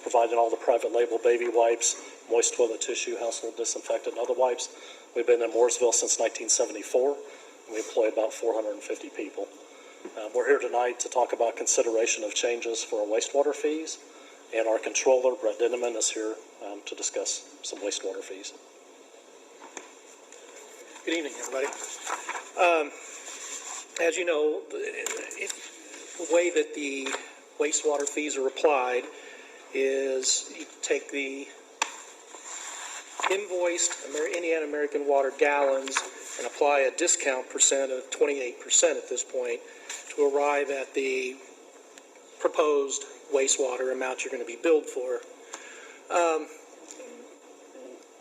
providing all the private label baby wipes, moist toilet tissue, household disinfectant, and other wipes. We've been in Mooresville since 1974, and we employ about 450 people. We're here tonight to talk about consideration of changes for our wastewater fees, and our controller, Brett Dinneman, is here to discuss some wastewater fees. Good evening, everybody. As you know, the way that the wastewater fees are applied is you take the invoiced Indiana American Water gallons and apply a discount percent of 28% at this point to arrive at the proposed wastewater amount you're going to be billed for.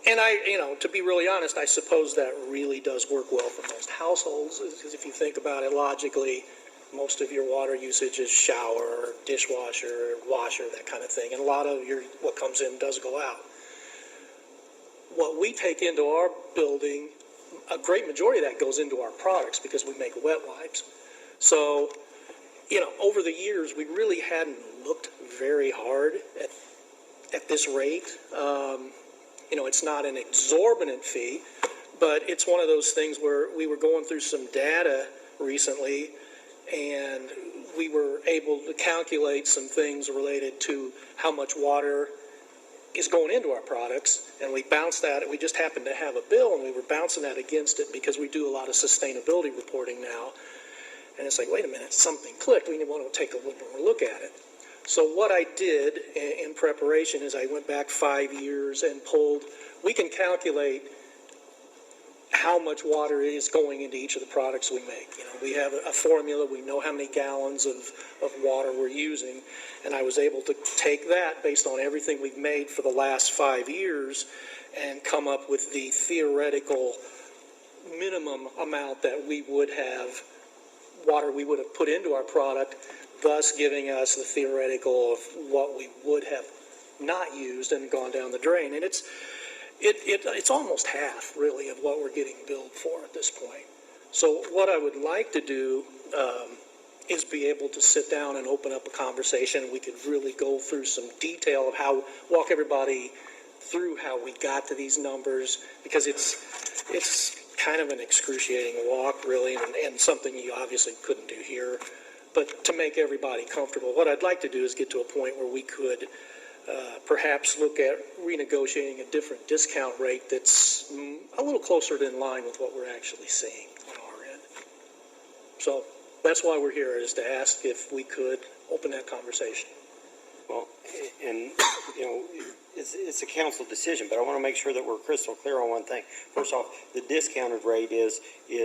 And to be really honest, I suppose that really does work well for most households, because if you think about it logically, most of your water usage is shower, dishwasher, washer, that kind of thing, and a lot of what comes in does go out. What we take into our building, a great majority of that goes into our products because we make wet wipes. So, over the years, we really hadn't looked very hard at this rate. It's not an exorbitant fee, but it's one of those things where we were going through some data recently, and we were able to calculate some things related to how much water is going into our products, and we bounced that. We just happened to have a bill, and we were bouncing that against it because we do a lot of sustainability reporting now. And it's like, wait a minute, something clicked. We want to take a little more look at it. So what I did in preparation is I went back 5 years and we can calculate how much water is going into each of the products we make. We have a formula. We know how many gallons of water we're using. And I was able to take that based on everything we've made for the last 5 years and come up with the theoretical minimum amount that water we would have put into our product, thus giving us the theoretical of what we would have not used and gone down the drain. And it's almost half, really, of what we're getting billed for at this point. So what I would like to do is be able to sit down and open up a conversation. We could really go through some detail of walk everybody through how we got to these numbers, because it's kind of an excruciating walk, really, and something you obviously couldn't do here. But to make everybody comfortable, what I'd like to do is get to a point where we could perhaps look at renegotiating a different discount rate that's a little closer in line with what we're actually seeing on our end. So that's why we're here, is to ask if we could open that conversation. Well, and it's a council decision, but I want to make sure that we're crystal clear on one thing. First off, the discounted rate is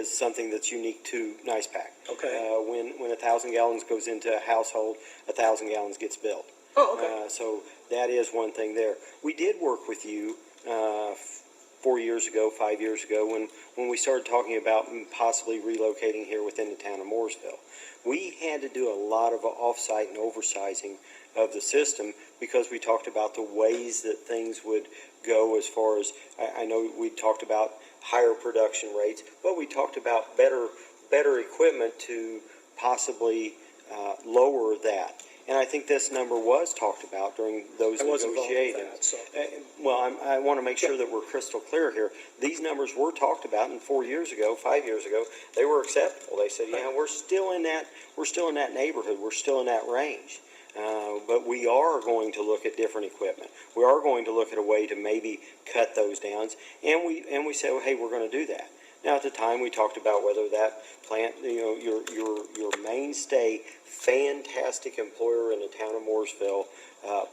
something that's unique to NicePack. Okay. When 1,000 gallons goes into a household, 1,000 gallons gets billed. Oh, okay. So that is one thing there. We did work with you 4 years ago, 5 years ago, when we started talking about possibly relocating here within the town of Mooresville. We had to do a lot of off-site and oversizing of the system because we talked about the ways that things would go as far as, I know we talked about higher production rates, but we talked about better equipment to possibly lower that. And I think this number was talked about during those negotiations. Well, I want to make sure that we're crystal clear here. These numbers were talked about, and 4 years ago, 5 years ago, they were acceptable. They said, yeah, we're still in that neighborhood, we're still in that range. But we are going to look at different equipment. We are going to look at a way to maybe cut those down, and we said, well, hey, we're going to do that. Now, at the time, we talked about whether that plant, your mainstay, fantastic employer in the town of Mooresville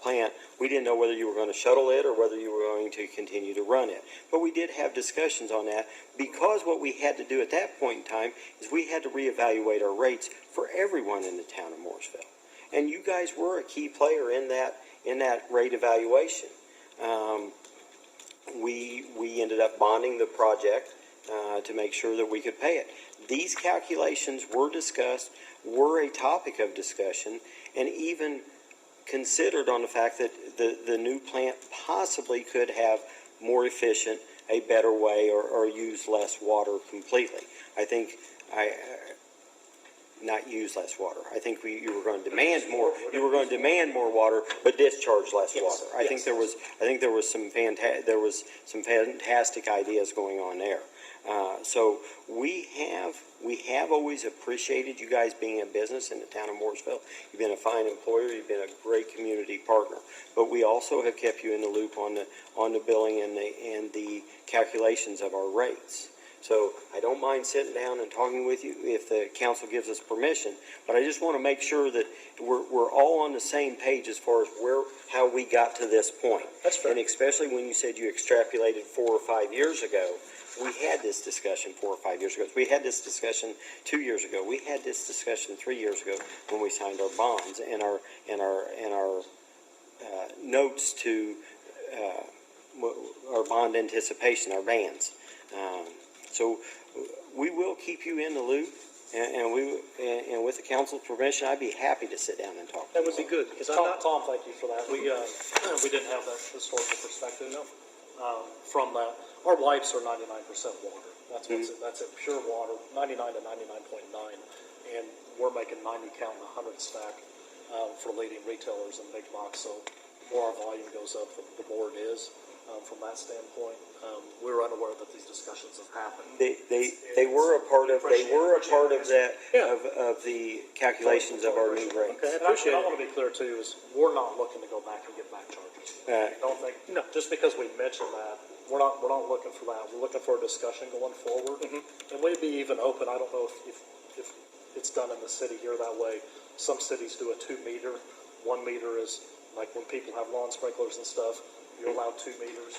plant, we didn't know whether you were going to shuttle it or whether you were going to continue to run it. But we did have discussions on that, because what we had to do at that point in time is we had to reevaluate our rates for everyone in the town of Mooresville. And you guys were a key player in that rate evaluation. We ended up bonding the project to make sure that we could pay it. These calculations were discussed, were a topic of discussion, and even considered on the fact that the new plant possibly could have more efficient, a better way, or use less water completely. I think not use less water. I think you were going to demand more. You were going to demand more water, but discharge less Yes, water. I think there was some fantastic ideas going on there. So we have always appreciated you guys being in business in the town of Mooresville. You've been a fine employer. You've been a great community partner. But we also have kept you in the loop on the billing and the calculations of our rates. So I don't mind sitting down and talking with you if the council gives us permission. But I just want to make sure that we're all on the same page as far as how we got to this point. That's fair. And especially when you said you extrapolated 4 or 5 years ago. We had this discussion 4 or 5 years ago. We had this discussion 2 years ago. We had this discussion 3 years ago when we signed our bonds and our notes to our bond anticipation, our bands. So we will keep you in the loop, and with the council's permission, I'd be happy to sit down and talk. That would be good, because I'm Tom, not, Tom, thank you for that. We didn't have that historical perspective. From that. Our wipes are 99% water. That's it, pure water, 99 to 99.9. And we're making 90 count and 100 stack for leading retailers and big box. So the more our volume goes up, the more it is from that standpoint. We were unaware that these discussions have happened. They were a part of that Yeah. of the calculations of our new rates. Okay. And I want to be clear too, is we're not looking to go back and get back charges. Don't think, No. just because we mentioned that, we're not looking for that. We're looking for a discussion going forward. And we'd be even open, I don't know if it's done in the city here that way. Some cities do a 2 meter. 1 meter is like when people have lawn sprinklers and stuff, you're allowed 2 meters.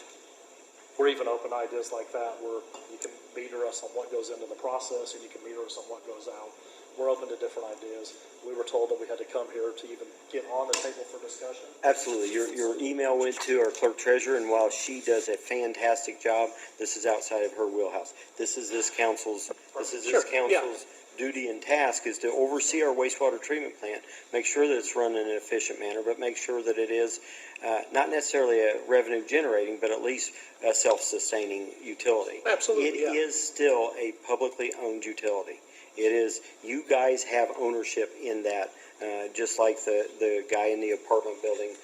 We're even open ideas like that where you can meter us on what goes into the process and you can meter us on what goes out. We're open to different ideas. We were told that we had to come here to even get on the table for discussion. Absolutely. Your email went to our clerk treasurer, and while she does a fantastic job, this is outside of her wheelhouse. This is this council's duty and task is to oversee our wastewater treatment plant, make sure that it's run in an efficient manner, but make sure that it is not necessarily a revenue generating, but at least a self-sustaining utility. Absolutely, It yeah. is still a publicly owned utility. It is, you guys have ownership in that, just like the guy in the apartment building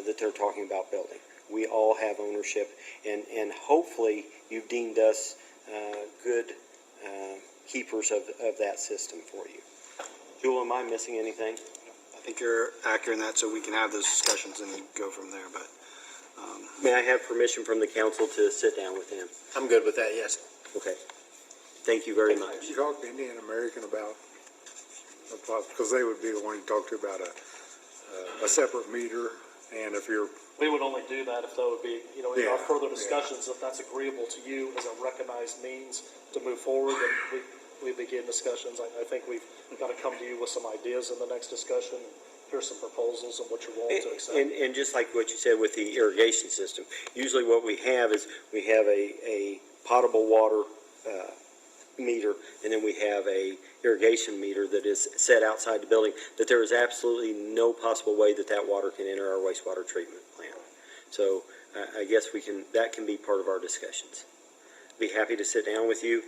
that they're talking about building. We all have ownership, and hopefully you've deemed us good keepers of that system for you. Jewel, am I missing anything? I think you're accurate in that, so we can have those discussions and go from there, but May I have permission from the council to sit down with him? I'm good with that, yes. Okay. Thank you very much. Did you talk to Indian American about, because they would be the one you talk to about a separate meter, and if you're, We would only do that if that would be, in our Yeah, further yeah. discussions, if that's agreeable to you as a recognized means to move forward, then we begin discussions. I think we've got to come to you with some ideas in the next discussion. Here's some proposals and what you're willing to accept. And just like what you said with the irrigation system, usually what we have is we have a potable water meter, and then we have a irrigation meter that is set outside the building, that there is absolutely no possible way that water can enter our wastewater treatment plant. So I guess that can be part of our discussions. Be happy to sit down with you.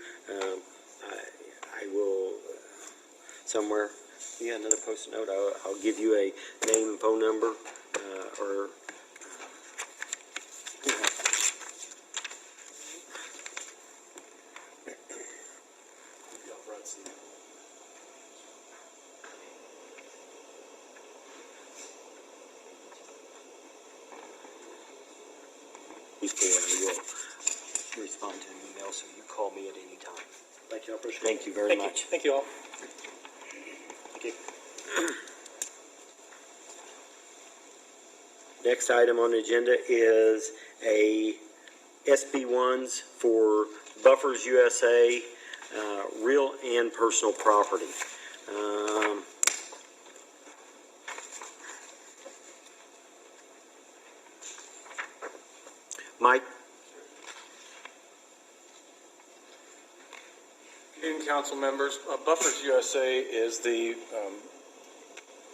I will somewhere. Yeah, another post-it note. I'll give you a name and phone number, or Yeah, Brett, see. before I will respond to an email, so you call me at any time. Thank you, I appreciate it. Thank you very thank you, much. thank you all. Thank you. Next item on the agenda is a SB1s for Buffers USA, real and personal property. Mike? Good evening, council members. Buffers USA is the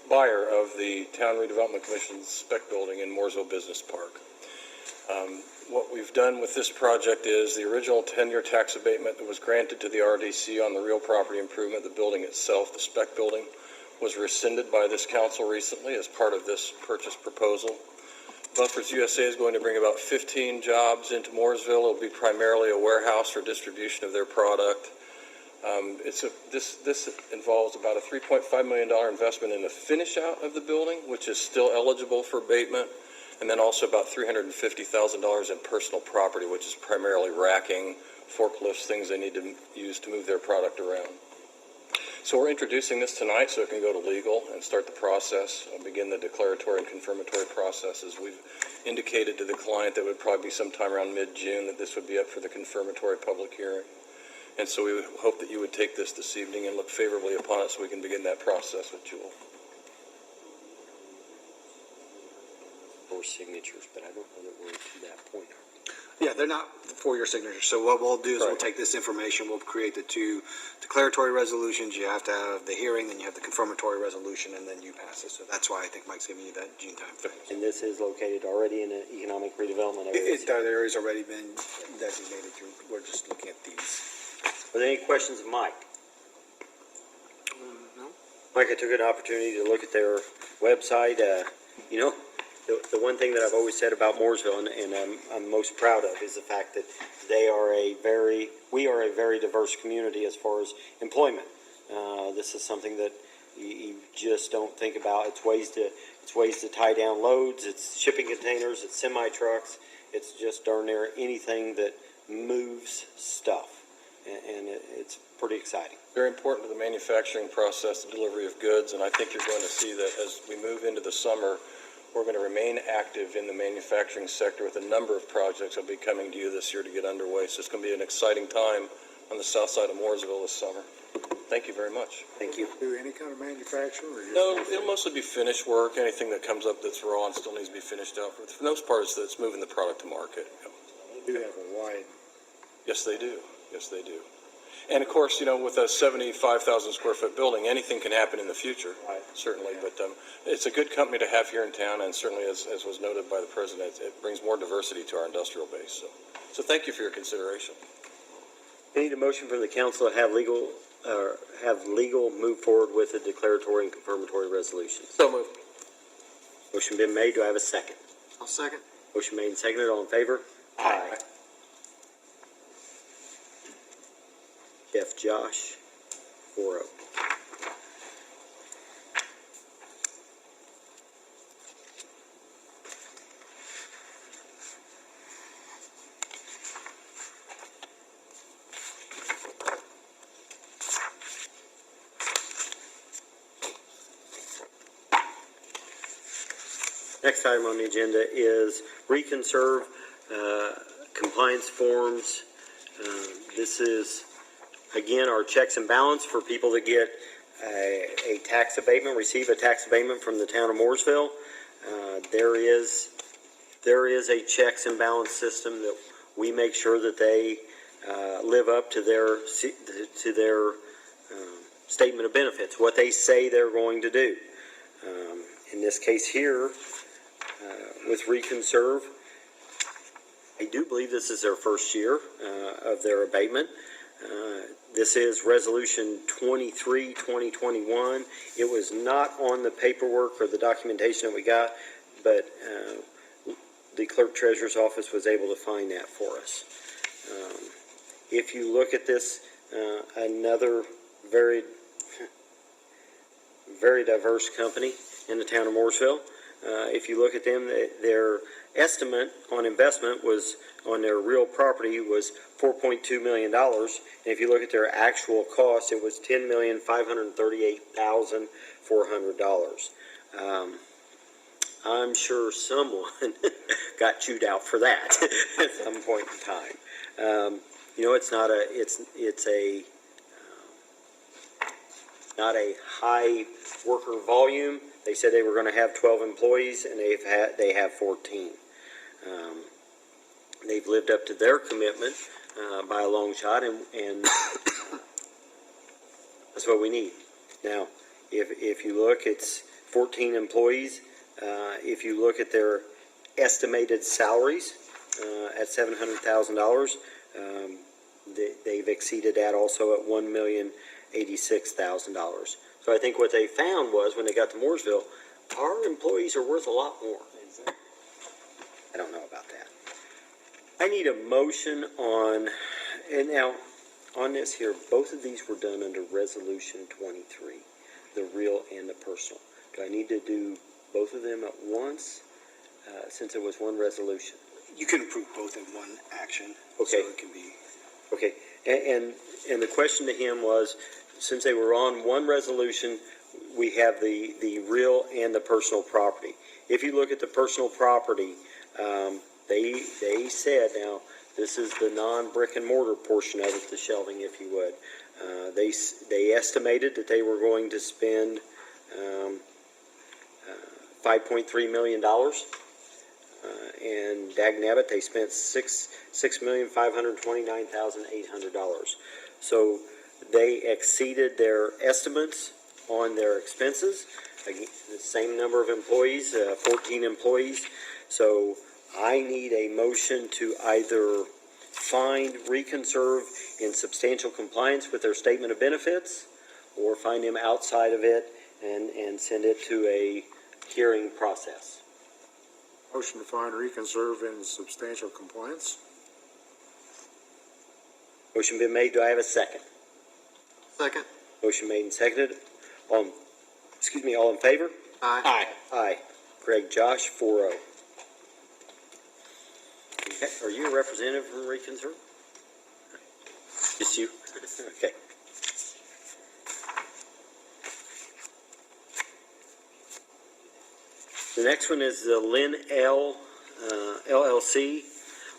buyer of the Town Redevelopment Commission's spec building in Mooresville Business Park. What we've done with this project is the original 10-year tax abatement that was granted to the RDC on the real property improvement, the building itself, the spec building, was rescinded by this council recently as part of this purchase proposal. Buffers USA is going to bring about 15 jobs into Mooresville. It'll be primarily a warehouse for distribution of their product. This involves about a $3.5 million investment in the finish out of the building, which is still eligible for abatement, and then also about $350,000 in personal property, which is primarily racking, forklifts, things they need to use to move their product around. So we're introducing this tonight so it can go to legal and start the process, begin the declaratory and confirmatory processes. We've indicated to the client that it would probably be sometime around mid-June that this would be up for the confirmatory public hearing. And so we would hope that you would take this evening and look favorably upon it so we can begin that process with Jewel. Or signatures, but I don't know that we're to that point. Yeah, they're not for your signature. So what we'll do is we'll Right. take this information, we'll create the two declaratory resolutions. You have to have the hearing, then you have the confirmatory resolution, and then you pass it. So that's why I think Mike's giving you that June time frame. And this is located already in an economic redevelopment area. That area's already been designated. We're just looking at these. Are there any questions of Mike? No? Mike, I took an opportunity to look at their website. The one thing that I've always said about Mooresville, and I'm most proud of, is the fact that we are a very diverse community as far as employment. This is something that you just don't think about. It's ways to tie down loads. It's shipping containers. It's semi trucks. It's just darn near anything that moves stuff, and it's pretty exciting. Very important to the manufacturing process, the delivery of goods, and I think you're going to see that as we move into the summer, we're going to remain active in the manufacturing sector with a number of projects that will be coming to you this year to get underway. So it's going to be an exciting time on the south side of Mooresville this summer. Thank you very much. Thank you. Do any kind of manufacturing or just? No, it'll mostly be finished work. Anything that comes up that's raw and still needs to be finished out. For the most part, it's moving the product to market. They do have a wide, Yes, they do. Yes, they do. And of course, with a 75,000 square foot building, anything can happen in the future, Right. certainly. But it's a good company to have here in town, and certainly, as was noted by the president, it brings more diversity to our industrial base. So thank you for your consideration. I need a motion from the council to have legal move forward with the declaratory and confirmatory resolutions. So moved. Motion been made. Do I have a second? I'll second. Motion made and seconded. All in favor? Aye. Jeff, Josh, 4-0. Next item on the agenda is Reconserve compliance forms. This is, again, our checks and balance for people that get a tax abatement, receive a tax abatement from the town of Mooresville. There is a checks and balance system that we make sure that they live up to their statement of benefits, what they say they're going to do. In this case here, with Reconserve, I do believe this is their first year of their abatement. This is Resolution 23, 2021. It was not on the paperwork or the documentation that we got, but the clerk treasurer's office was able to find that for us. If you look at this, another very, very diverse company in the town of Mooresville. If you look at them, their estimate on investment was on their real property was $4.2 million. And if you look at their actual cost, it was $10,538,400. I'm sure someone got chewed out for that at some point in time. It's not a high worker volume. They said they were going to have 12 employees, and they have 14. They've lived up to their commitment by a long shot, and that's what we need. Now, if you look, it's 14 employees. If you look at their estimated salaries, at $700,000. They've exceeded that also at $1,086,000. So I think what they found was when they got to Mooresville, our employees are worth a lot more. I don't know about that. I need a motion on, and now on this here, both of these were done under Resolution 23, the real and the personal. Do I need to do both of them at once, since it was one resolution? You can approve both in one action. Okay. So it can be, Okay, and the question to him was, since they were on one resolution, we have the real and the personal property. If you look at the personal property, they said, now, this is the non-brick and mortar portion of it, the shelving, if you would. They estimated that they were going to spend $5.3 million. And dagnabbit, they spent $6,529,800. So they exceeded their estimates on their expenses. Again, the same number of employees, 14 employees. So I need a motion to either find Reconserve in substantial compliance with their statement of benefits, or find them outside of it and send it to a hearing process. Motion to find Reconserve in substantial compliance. Motion been made. Do I have a second? second. Motion made and seconded. All in favor? Aye. Aye. Greg, Josh, 4-0. Okay, are you a representative from Reconserve? Just you? Okay. The next one is the Lynn L. LLC.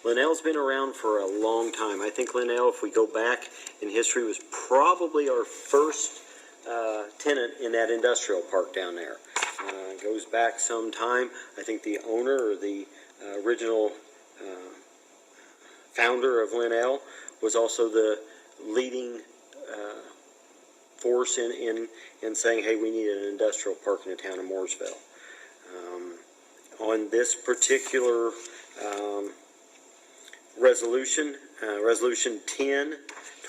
Linnell's been around for a long time. I think Linnell, if we go back in history, was probably our first tenant in that industrial park down there. Goes back some time. I think the owner or the original founder of Linnell was also the leading force in saying, hey, we need an industrial park in the town of Mooresville. On this particular resolution, Resolution 10,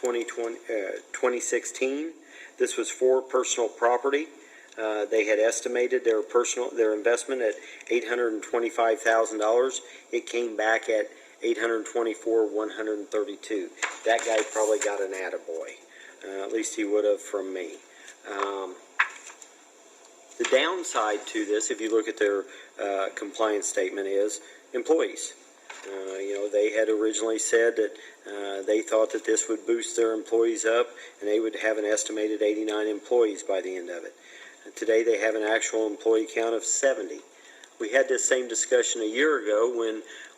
2016, this was for personal property. They had estimated their investment at $825,000. It came back at $824,132. That guy probably got an attaboy. At least he would have from me. The downside to this, if you look at their compliance statement, is employees. They had originally said that they thought that this would boost their employees up, and they would have an estimated 89 employees by the end of it. Today they have an actual employee count of 70. We had this same discussion a year ago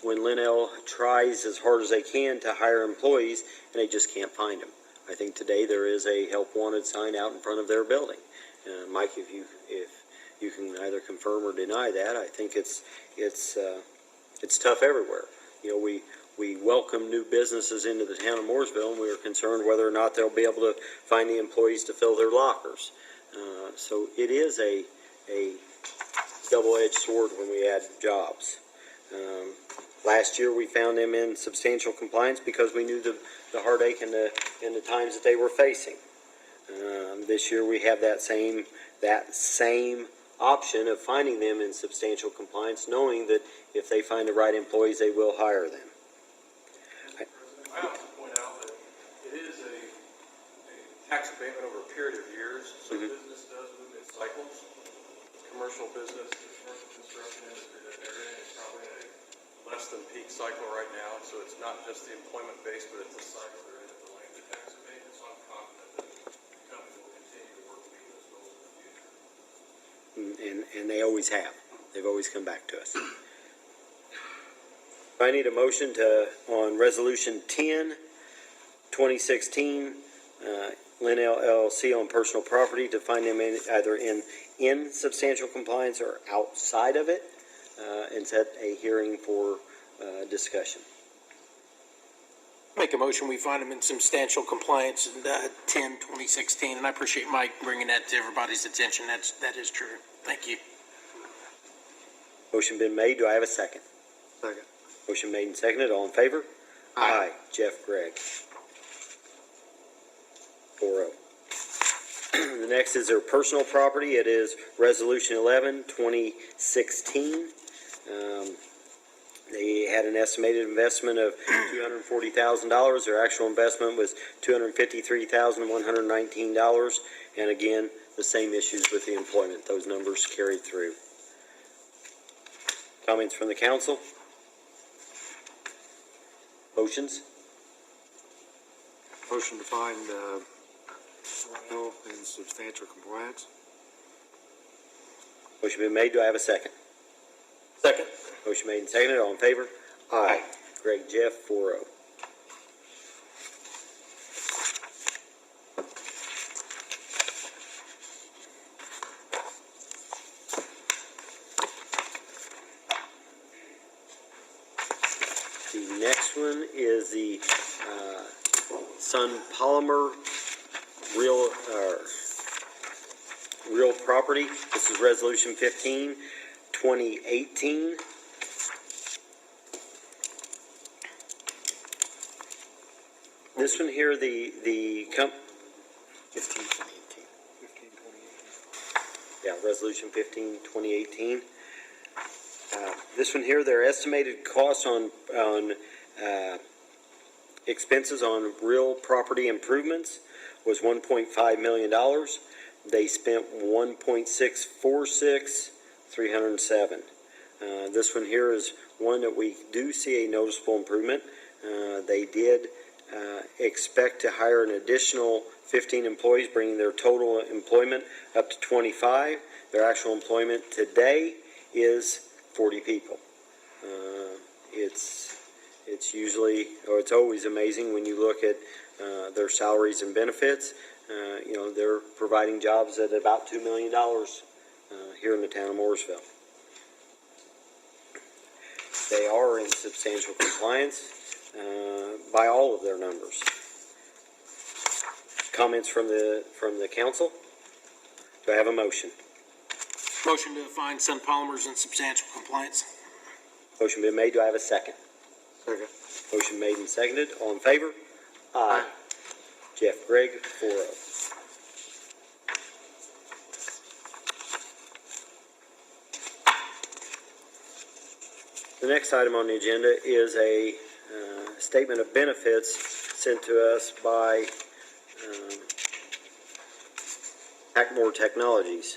when Linnell tries as hard as they can to hire employees, and they just can't find them. I think today there is a help wanted sign out in front of their building. Mike, if you can either confirm or deny that, I think it's tough everywhere. We welcome new businesses into the town of Mooresville, and we are concerned whether or not they'll be able to find the employees to fill their lockers. So it is a double-edged sword when we add jobs. Last year we found them in substantial compliance because we knew the heartache and the times that they were facing. This year we have that same option of finding them in substantial compliance, knowing that if they find the right employees, they will hire them. I have to point out that it is a tax abatement over a period of years, so business does move in cycles. Commercial business, commercial construction industry that they're in is probably in a less than peak cycle right now, so it's not just the employment base, but it's the cycle they're in at the length of tax abatement, so I'm confident that the company will continue to work to meet those goals in the future. And they always have. They've always come back to us. I need a motion on Resolution 10, 2016, Lynn LLC on personal property, to find them either in substantial compliance or outside of it, and set a hearing for discussion. Make a motion, we find them in substantial compliance in 10/2016, and I appreciate Mike bringing that to everybody's attention. That is true. Thank you. Motion been made. Do I have a second? Second. Motion made and seconded. All in favor? Aye. Jeff Gregg. 4-0. The next is their personal property. It is Resolution 11, 2016. They had an estimated investment of $240,000. Their actual investment was $253,119. And again, the same issues with the employment. Those numbers carried through. Comments from the council? Motions? Motion to find, Royal in substantial compliance. Motion been made. Do I have a second? Second. Motion made and seconded. All in favor? Aye. Greg, Jeff, 4-0. The next one is the Sun Polymer real property. This is Resolution 15, 2018. This one here, the 15, 2018. yeah, Resolution 15, 2018. This one here, their estimated costs on expenses on real property improvements was $1.5 million. They spent $1.646,307. This one here is one that we do see a noticeable improvement. They did expect to hire an additional 15 employees, bringing their total employment up to 25. Their actual employment today is 40 people. It's always amazing when you look at their salaries and benefits. They're providing jobs at about $2 million here in the town of Mooresville. They are in substantial compliance by all of their numbers. Comments from the council? Do I have a motion? Motion to find Sun Polymers in substantial compliance. Motion been made. Do I have a second? Second. Motion made and seconded. All in favor? Aye. Jeff Gregg, 4-0. The next item on the agenda is a statement of benefits sent to us by Hackmore Technologies.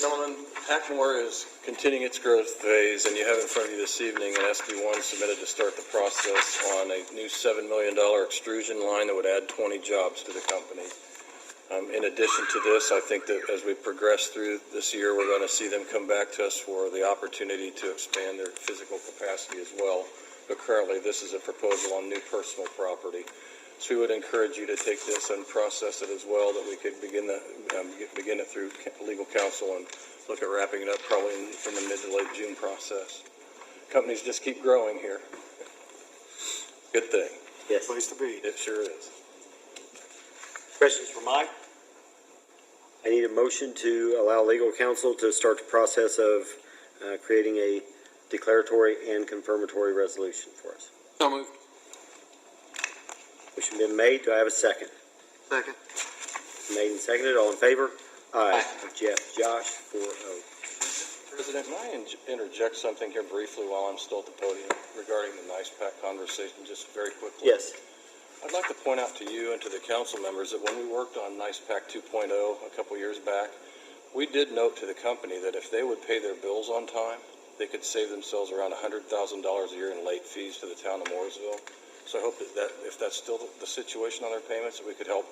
Gentlemen, Hackmore is continuing its growth phase, and you have in front of you this evening an SB1 submitted to start the process on a new $7 million extrusion line that would add 20 jobs to the company. In addition to this, I think that as we progress through this year, we're going to see them come back to us for the opportunity to expand their physical capacity as well. But currently, this is a proposal on new personal property. So we would encourage you to take this and process it as well, that we could begin it through legal counsel and look at wrapping it up probably in the mid to late June process. Companies just keep growing here. Good thing. Yes. Place to be. It sure is. Questions for Mike? I need a motion to allow legal counsel to start the process of creating a declaratory and confirmatory resolution for us. So moved. Motion been made. Do I have a second? Second. Made and seconded. All in favor? Aye. Jeff, Josh, 4-0. President, may I interject something here briefly while I'm still at the podium regarding the NICEPAC conversation, just very quickly? Yes. I'd like to point out to you and to the council members that when we worked on NICEPAC 2.0 a couple years back, we did note to the company that if they would pay their bills on time, they could save themselves around $100,000 a year in late fees to the town of Mooresville. So I hope that if that's still the situation on their payments, that we could help.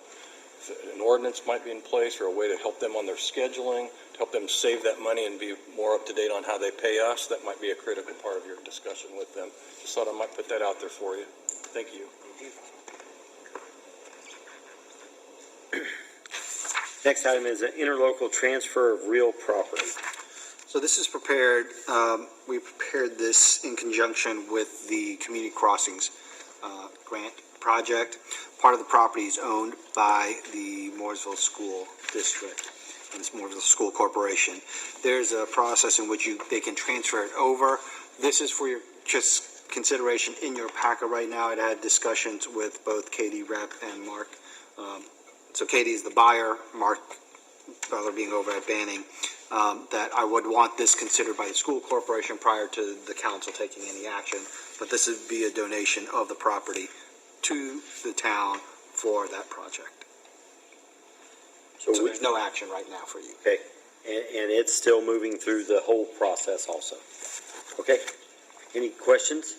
An ordinance might be in place or a way to help them on their scheduling, to help them save that money and be more up to date on how they pay us. That might be a critical part of your discussion with them. Just thought I might put that out there for you. Thank you. Next item is an interlocal transfer of real property. So this is prepared, we prepared this in conjunction with the Community Crossings grant project. Part of the property is owned by the Mooresville School District. and it's more of the school corporation. There's a process in which they can transfer it over. This is for your just consideration in your packet right now. It had discussions with both Katie Rep and Mark. So Katie's the buyer, Mark Butler being over at Banning, that I would want this considered by the school corporation prior to the council taking any action. But this would be a donation of the property to the town for that project. So there's no action right now for you. Okay, and it's still moving through the whole process also. Okay, any questions?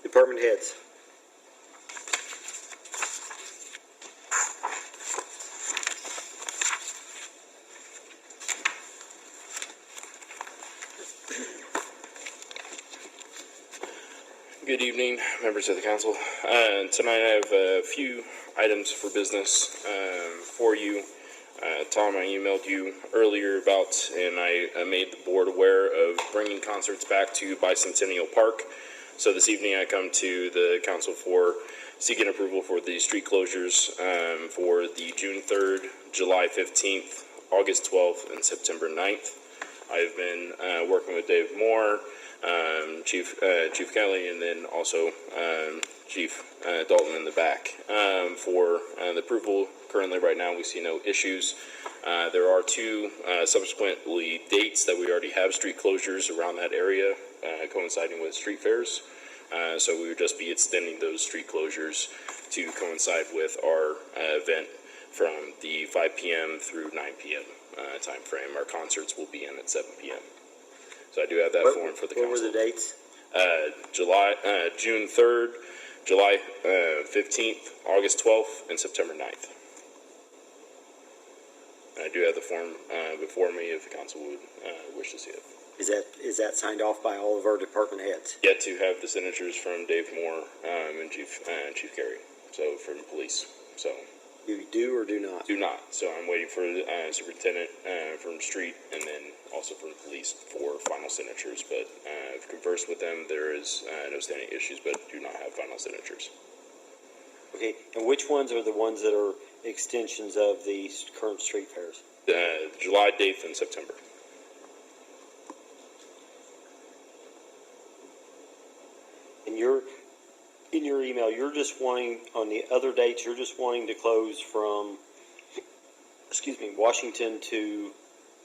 Department heads. Good evening, members of the council. Tonight I have a few items for business for you. Tom, I emailed you earlier about, and I made the board aware of bringing concerts back to Bicentennial Park. So this evening I come to the council for seeking approval for the street closures for the June 3rd, July 15th, August 12th, and September 9th. I've been working with Dave Moore, Chief Kelly, and then also Chief Dalton in the back for the approval. Currently, right now, we see no issues. There are two subsequently dates that we already have street closures around that area coinciding with street fairs. So we would just be extending those street closures to coincide with our event from the 5 p.m. through 9 p.m. Time frame. Our concerts will be in at 7 p.m. So I do have that form for the council. What were the dates? June 3rd, July 15th, August 12th, and September 9th. And I do have the form before me if the council would wish to see it. Is that signed off by all of our department heads? Yet to have the signatures from Dave Moore and Chief Carey, so from police. So You do or do not? do not. So I'm waiting for the superintendent from street and then also from police for final signatures. But I've conversed with them. There is no standing issues, but do not have final signatures. Okay, and which ones are the ones that are extensions of the current street fairs? July 8th and September. And in your email, you're just wanting, on the other dates, you're just wanting to close from, Washington to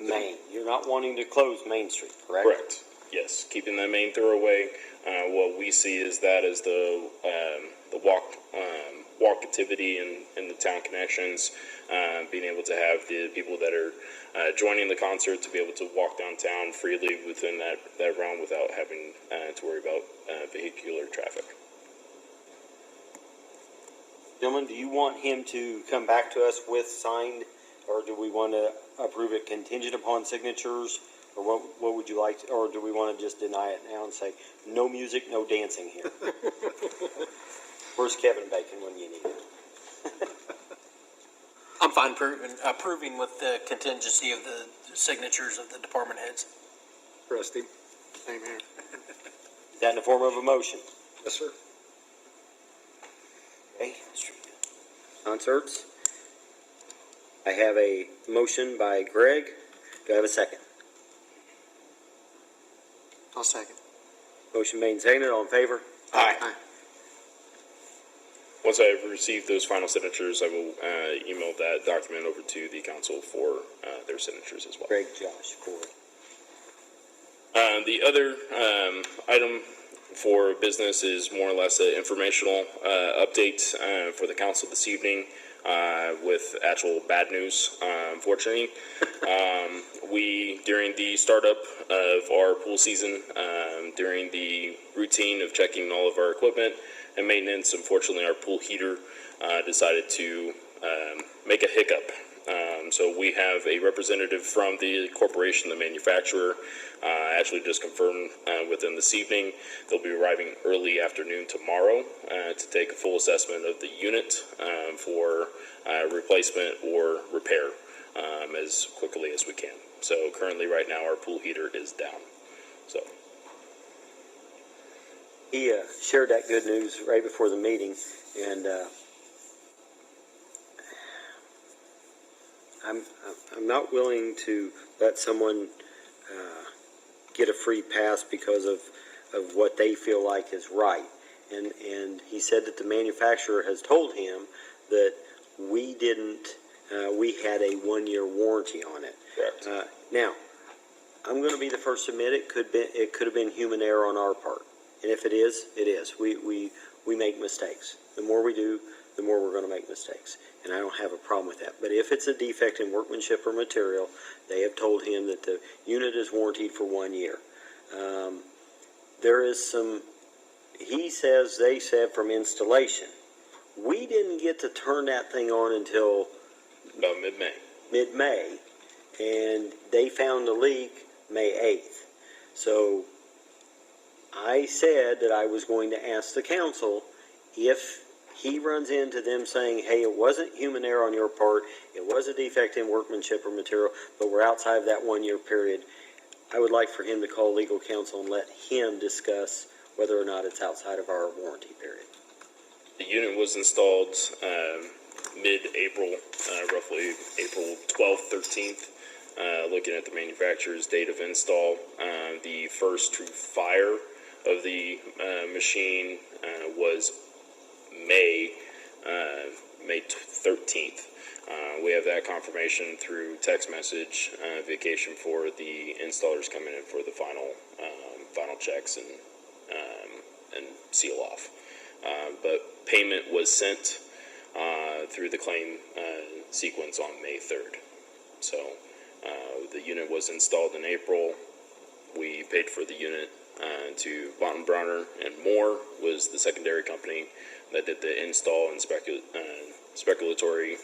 Main. You're not wanting to close Main Street, correct? Correct. Yes, keeping that main thoroughway. What we see is that as the walk activity and the town connections, being able to have the people that are joining the concert to be able to walk downtown freely within that realm without having to worry about vehicular traffic. Gentlemen, do you want him to come back to us with signed, or do we want to approve it contingent upon signatures? Or what would you like, or do we want to just deny it now and say, no music, no dancing here? Where's Kevin Bacon when you need him? I'm fine approving with the contingency of the signatures of the department heads. Rusty? Same here. Is that in the form of a motion? Yes, sir. Okay. Concerts. I have a motion by Greg. Do I have a second? I'll second. Motion made and seconded. All in favor? Aye. Once I have received those final signatures, I will email that document over to the council for their signatures as well. Greg, Josh, Corey. The other item for business is more or less an informational update for the council this evening with actual bad news, unfortunately. We, during the startup of our pool season, during the routine of checking all of our equipment and maintenance, unfortunately our pool heater decided to make a hiccup. So we have a representative from the corporation, the manufacturer, actually just confirmed with them this evening. They'll be arriving early afternoon tomorrow to take a full assessment of the unit for replacement or repair as quickly as we can. So currently right now our pool heater is down. So he shared that good news right before the meeting, and I'm not willing to let someone get a free pass because of what they feel like is right. And he said that the manufacturer has told him that we didn't, we had a 1-year warranty on it. Correct. Now, I'm going to be the first to admit it could have been human error on our part. And if it is, it is. We make mistakes. The more we do, the more we're going to make mistakes. And I don't have a problem with that. But if it's a defect in workmanship or material, they have told him that the unit is warranted for 1 year. There is some, he says, they said from installation. We didn't get to turn that thing on until About mid-May. mid-May, and they found the leak May 8th. So I said that I was going to ask the council if he runs into them saying, hey, it wasn't human error on your part, it was a defect in workmanship or material, but we're outside of that 1 year period, I would like for him to call legal counsel and let him discuss whether or not it's outside of our warranty period. The unit was installed mid-April, roughly April 12th, 13th. Looking at the manufacturer's date of install, the first true fire of the machine was May 13th. We have that confirmation through text message, vacation for the installers coming in for the final checks and seal off. But payment was sent through the claim sequence on May 3rd. So the unit was installed in April. We paid for the unit to Von Bronner and Moore was the secondary company that did the install and speculatory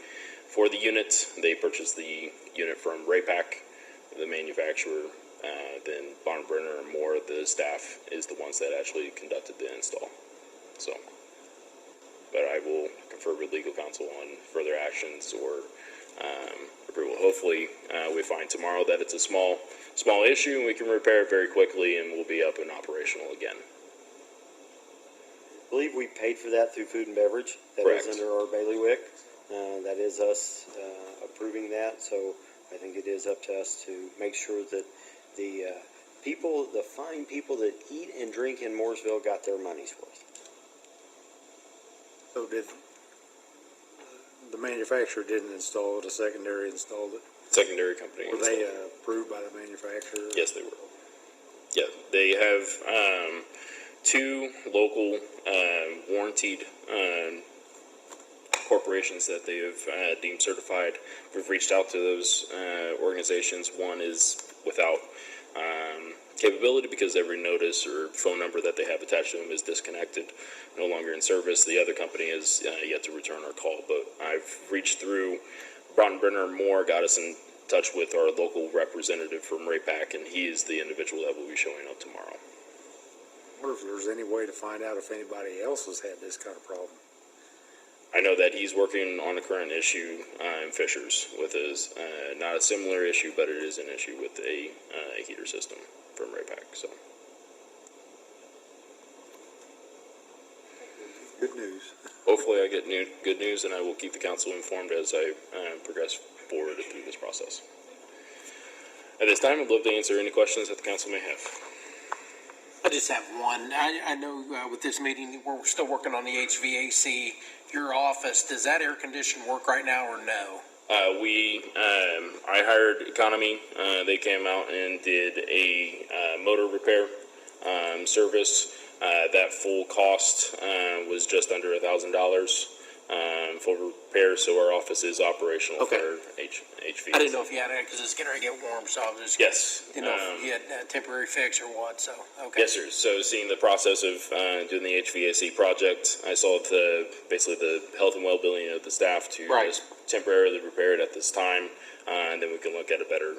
for the unit. They purchased the unit from Raypack, the manufacturer. Then Von Bronner and Moore, the staff, is the ones that actually conducted the install. So, but I will confer with legal counsel on further actions or approval. Hopefully, we find tomorrow that it's a small issue and we can repair it very quickly and we'll be up and operational again. I believe we paid for that through food and beverage. That Correct. is under our bailiwick. That is us approving that. So I think it is up to us to make sure that the people, the fine people that eat and drink in Mooresville got their money's worth. So did, the manufacturer didn't install it, a secondary installed it? Secondary company. Were they approved by the manufacturer? Yes, they were. Yeah, they have two local warranted corporations that they have deemed certified. We've reached out to those organizations. One is without capability because every notice or phone number that they have attached to them is disconnected, no longer in service. The other company is yet to return our call, but I've reached through Bronner Moore, got us in touch with our local representative from Raypack, and he is the individual that will be showing up tomorrow. I wonder if there's any way to find out if anybody else has had this kind of problem. I know that he's working on a current issue in Fishers with his, not a similar issue, but it is an issue with a heater system from Raypack. So Good news. hopefully I get good news, and I will keep the council informed as I progress forward through this process. At this time, I'd love to answer any questions that the council may have. I just have one. I know with this meeting, we're still working on the HVAC. Your office, does that air condition work right now or no? I hired Economy. They came out and did a motor repair service. That full cost was just under $1,000 for repair. So our office is operational Okay. for HVAC. I didn't know if you had it because it's getting ready to get warm, so I was just Yes. didn't know if you had a temporary fix or what. So okay. Yes, sir. So seeing the process of doing the HVAC project, I saw basically the health and well-being of the staff to Right. just temporarily repair it at this time, and then we can look at a better,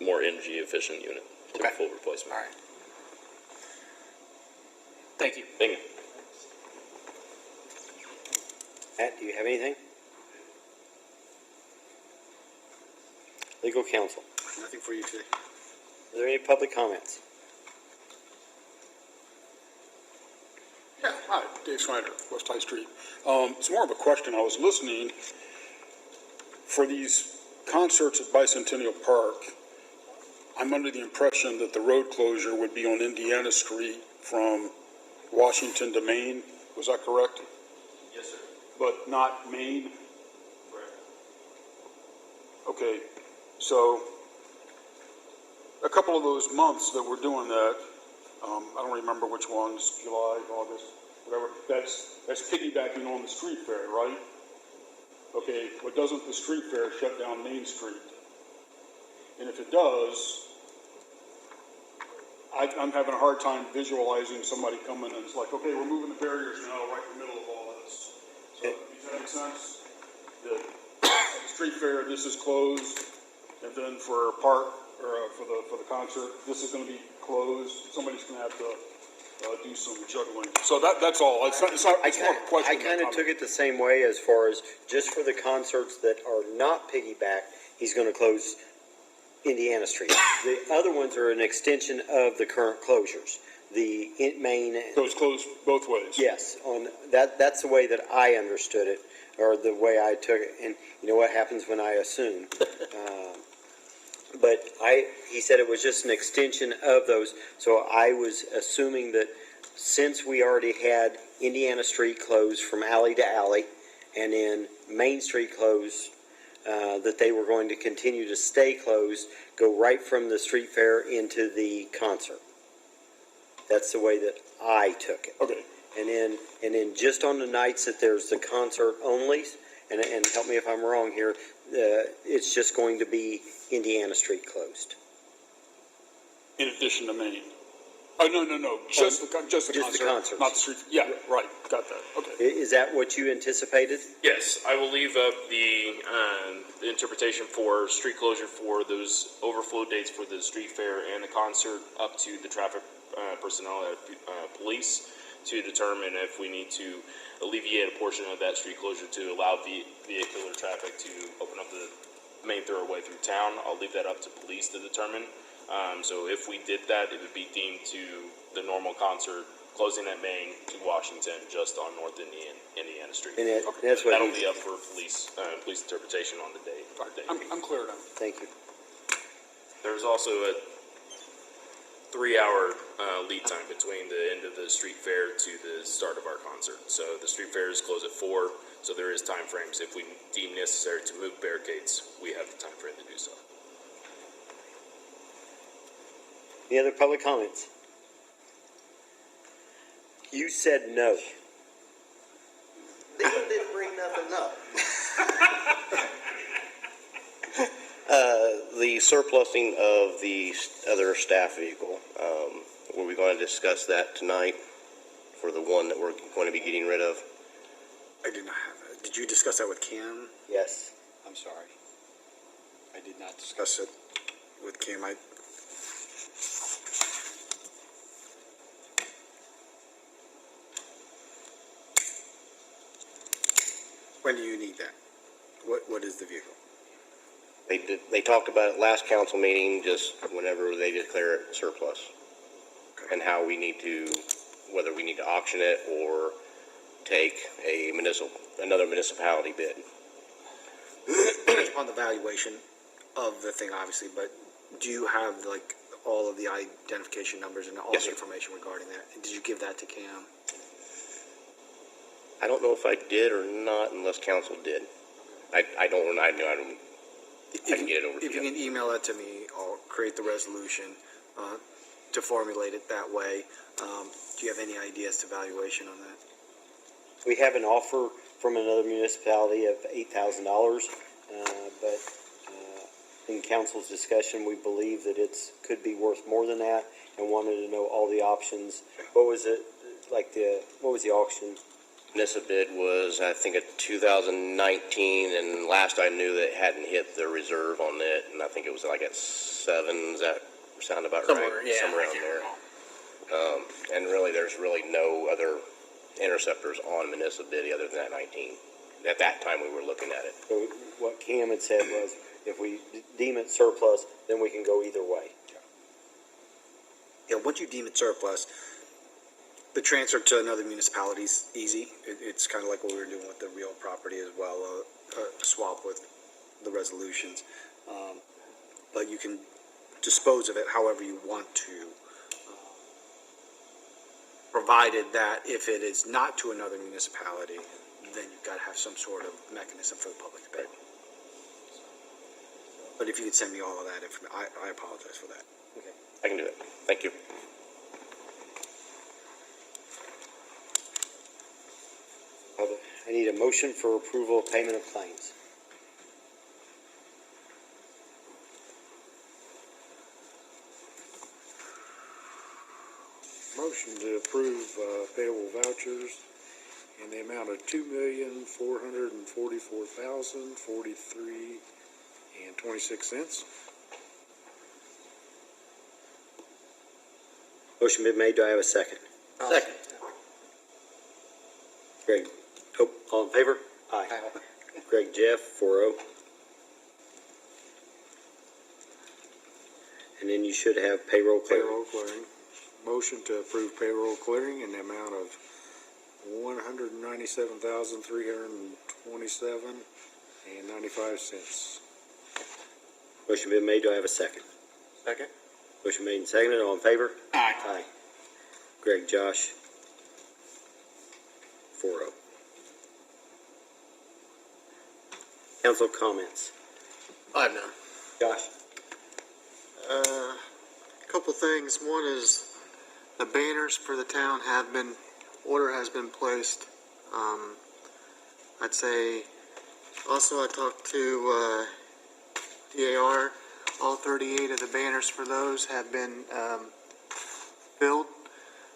more energy-efficient unit to Okay. full replacement. All right. Thank you. Thank you. Matt, do you have anything? Legal counsel, Nothing for you today. are there any public comments? Dave Snyder, West High Street. It's more of a question. I was listening for these concerts at Bicentennial Park. I'm under the impression that the road closure would be on Indiana Street from Washington to Maine. Was that correct? Yes, sir. But not Maine? Okay, so a couple of those months that we're doing that, I don't remember which ones, July, August, whatever, that's piggybacking on the street fair, right? Okay, but doesn't the street fair shut down Main Street? And if it does, I'm having a hard time visualizing somebody coming and it's like, okay, we're moving the barriers now right in the middle of all this. So, does that make sense? The street fair, this is closed, and then for park, or for the concert, this is gonna be closed. Somebody's gonna have to, do some juggling. So that's all. It's not, it's more of a question. I kind of took it the same way as far as just for the concerts that are not piggyback, he's going to close Indiana Street. The other ones are an extension of the current closures. The main. So it's closed both ways? Yes, on that's the way that I understood it, or the way I took it. And you know what happens when I assume. But he said it was just an extension of those, so I was assuming that since we already had Indiana Street closed from alley to alley, and then Main Street closed, that they were going to continue to stay closed, go right from the street fair into the concert. That's the way that I took it. Okay. And then just on the nights that there's the concert only, and help me if I'm wrong here, it's just going to be Indiana Street closed. In addition to Maine? Oh, no, just the concert, not the street. Yeah, right, got that, okay. Is that what you anticipated? Yes, I will leave up the interpretation for street closure for those overflow dates for the street fair and the concert up to the traffic personnel at police to determine if we need to alleviate a portion of that street closure to allow vehicular traffic to open up the main thoroughway through town. I'll leave that up to police to determine. So if we did that, it would be deemed to the normal concert closing at Main to Washington, just on North Indiana Street. And that's what that'll be up for police interpretation on the date. I'm clear now. Thank you. There's also a 3-hour lead time between the end of the street fair to the start of our concert. So the street fair is closed at 4, so there is time frames. If we deem necessary to move barricades, we have the time frame to do so. Any other public comments? You said no. They didn't bring nothing up. The surplusing of the other staff vehicle, were we going to discuss that tonight for the one that we're going to be getting rid of? I did not have it. Did you discuss that with Cam? Yes. I'm sorry. I did not discuss it with Cam. When do you need that? What is the vehicle? They talked about it last council meeting, just whenever they declare it surplus. Okay. And how we need to, whether we need to auction it or take another municipality bid. Based upon the valuation of the thing, obviously, but do you have like all of the identification numbers and all Yes, the sir. information regarding that? And did you give that to Cam? I don't know if I did or not, unless council did. I can get it over to If you you. can email that to me, I'll create the resolution to formulate it that way. Do you have any ideas to valuation on that? We have an offer from another municipality of $8,000, but in council's discussion, we believe that could be worth more than that, and wanted to know all the options. What was it, what was the auction? Municipal bid was, I think, a 2019, and last I knew that it hadn't hit the reserve on it, and I think it was like at 7. Does that sound about Somewhere, right? yeah, Somewhere I around can't there. recall. And really, there's really no other interceptors on municipal bid other than that 19. At that time, we were looking at it. So what Cam had said was, if we deem it surplus, then we can go either way. Yeah, once you deem it surplus, The transfer to another municipality is easy. It's kind of like what we were doing with the real property as well, a swap with the resolutions. But you can dispose of it however you want to, provided that if it is not to another municipality, then you've got to have some sort of mechanism for the public to pay. But if you could send me all of that information, I apologize for that. I can do it. Thank you. I need a motion for approval of payment of claims. Motion to approve payable vouchers in the amount of $2,444,043.26. Motion been made. Do I have a second? Second. Greg, all in favor? Aye. Greg, Jeff, 4-0. And then you should have payroll clearing. Payroll clearing. Motion to approve payroll clearing in the amount of $197,327.95. Motion been made. Do I have a second? Second. Motion made and seconded. All in favor? Aye. Aye. Greg, Josh, 4-0. Council comments. I have none. Josh? Couple things. One is the banners for the town order has been placed. I'd say, also I talked to DAR, all 38 of the banners for those have been filled.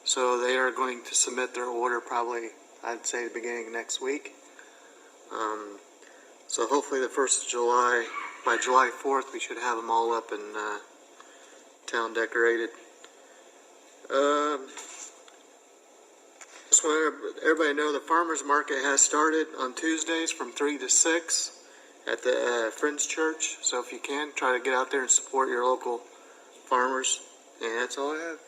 So they are going to submit their order probably, I'd say, the beginning of next week. So hopefully the 1st of July, by July 4th, we should have them all up and town decorated. Just want everybody to know the farmers market has started on Tuesdays from 3 to 6 at the Friends Church. So if you can, try to get out there and support your local farmers. And that's all I have.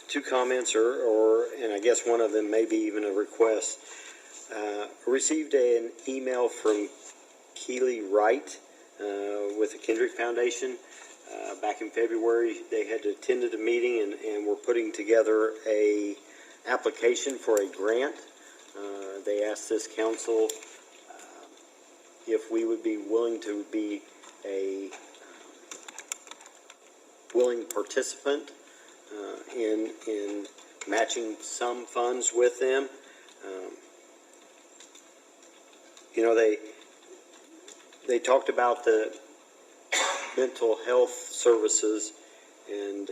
Two comments, and I guess one of them may be even a request. Received an email from Keely Wright with the Kendrick Foundation. Back in February, they had attended a meeting and were putting together a application for a grant. They asked this council if we would be willing to be a willing participant in matching some funds with them. They talked about the mental health services, and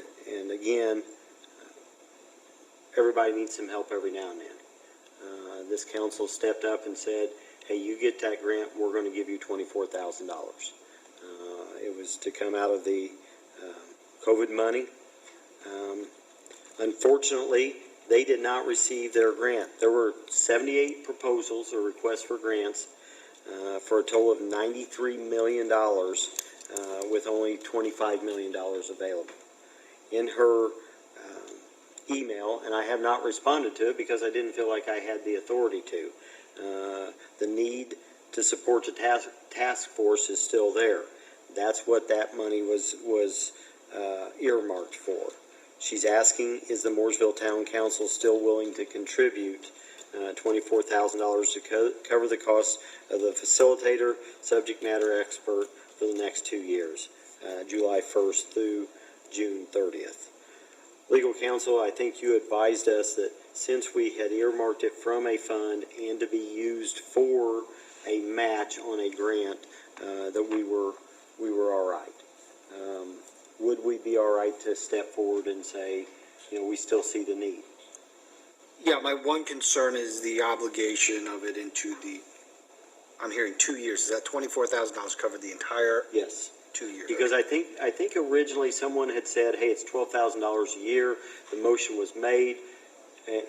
again, everybody needs some help every now and then. This council stepped up and said, hey, you get that grant, we're going to give you $24,000. It was to come out of the COVID money. Unfortunately, they did not receive their grant. There were 78 proposals or requests for grants for a total of $93 million with only $25 million available. In her email, and I have not responded to it because I didn't feel like I had the authority to, the need to support the task force is still there. That's what that money was earmarked for. She's asking, is the Mooresville Town Council still willing to contribute $24,000 to cover the cost of the facilitator, subject matter expert for the next 2 years, July 1st through June 30th. Legal counsel, I think you advised us that since we had earmarked it from a fund and to be used for a match on a grant, that we were all right. Would we be all right to step forward and say, we still see the need? Yeah, my one concern is the obligation of it I'm hearing 2 years. Is that $24,000 cover the entire Yes. 2 years? Because I think originally someone had said, hey, it's $12,000 a year. The motion was made,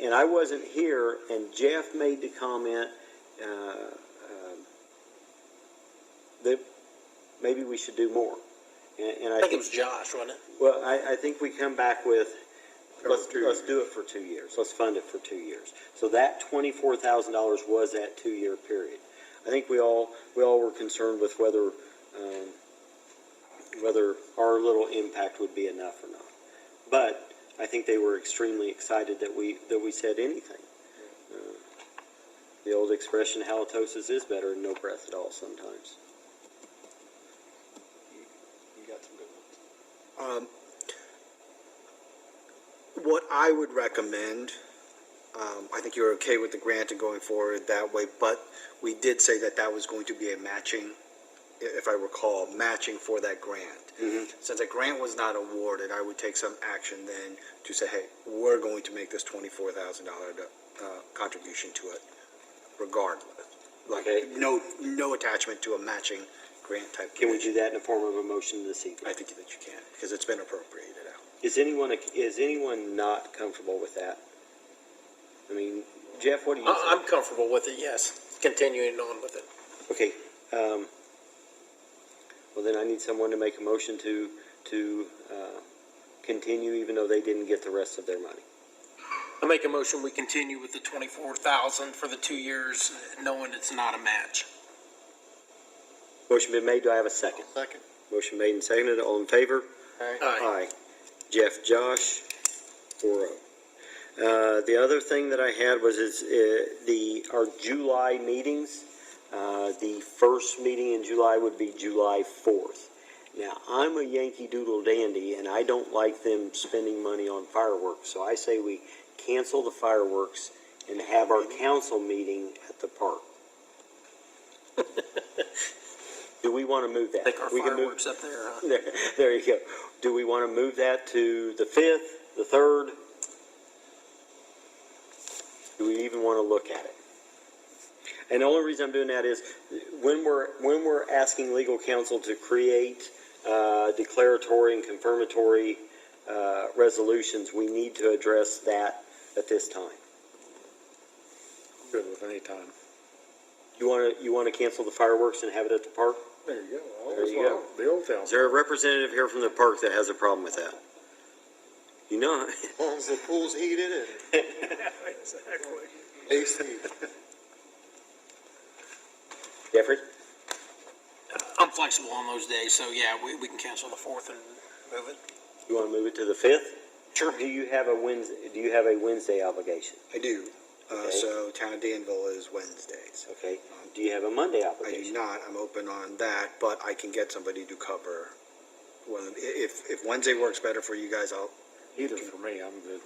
and I wasn't here, and Jeff made the comment that maybe we should do more. And I think it was Josh, wasn't it? well, I think we come back with, let's 2 do years. it for 2 years. Let's fund it for 2 years. So that $24,000 was that 2-year period. I think we all were concerned with whether our little impact would be enough or not. But I think they were extremely excited that we said anything. The old expression, halitosis is better than no breath at all sometimes. You got some good ones. What I would recommend, I think you're okay with the grant and going forward that way, but we did say that that was going to be a matching, if I recall, matching for that grant. Since that grant was not awarded, I would take some action then to say, hey, we're going to make this $24,000 contribution to it regardless. Like, Okay. no attachment to a matching grant type. Can we do that in the form of a motion this evening? I think that you can, because it's been appropriated out. Is anyone not comfortable with that? I mean, Jeff, what do you think? I'm comfortable with it, yes. Continuing on with it. Okay, well then I need someone to make a motion to continue even though they didn't get the rest of their money. I make a motion, we continue with the 24,000 for the 2 years, knowing it's not a match. Motion been made, do I have a second? Second. Motion made and seconded, all in favor? Aye. Jeff, Josh, 4-0. The other thing that I had was our July meetings. The first meeting in July would be July 4th. Now, I'm a Yankee Doodle dandy, and I don't like them spending money on fireworks, so I say we cancel the fireworks and have our council meeting at the park. Do we want to move that? Take our We can move- fireworks up there, huh? There you go. Do we want to move that to the 5th, the 3rd? Do we even want to look at it? And the only reason I'm doing that is when we're asking legal counsel to create declaratory and confirmatory resolutions, we need to address that at this time. Good with any time. You want to cancel the fireworks and have it at the park? There you go. There you go. The old town. Is there a representative here from the park that has a problem with that? You know, As long as the pool's heated and AC. Jeffrey? I'm flexible on those days, so yeah, we can cancel the 4th and move it. You want to move it to the 5th? Sure. Do you have a Wednesday obligation? I do. Okay. So Town of Danville is Wednesdays. Okay. Do you have a Monday I obligation? do not. I'm open on that, but I can get somebody to cover one of them. If Wednesday works better for you guys, I'll. Either for me, I'm good.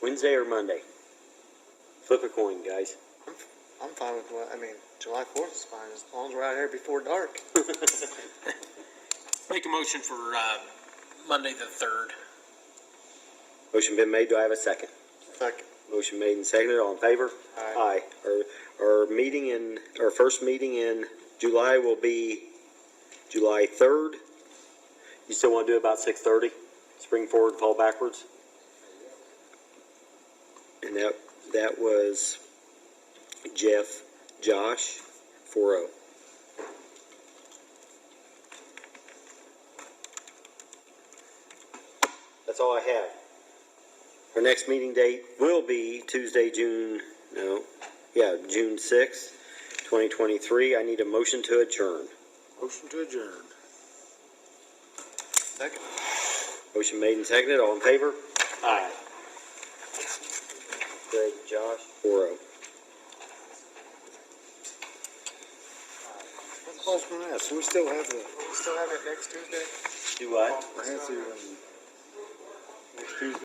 Wednesday or Monday? Flip a coin, guys. I'm fine with what, I mean, July 4th is fine, as long as we're out here before dark. Make a motion for Monday the 3rd. Motion been made. Do I have a second? Second. Motion made and seconded. All in favor? Aye. Our first meeting in July will be July 3rd. You still want to do it about 6:30? Spring forward, fall backwards? And that was Jeff, Josh, 4-0. That's all I have. Our next meeting date will be Tuesday, June 6th, 2023. I need a motion to adjourn. Motion to adjourn. Second. Motion made and seconded. All in favor? Aye. Greg, Josh, 4-0. Close from that, so we still have the Still have it next Tuesday? Do what? Nancy and next Tuesday.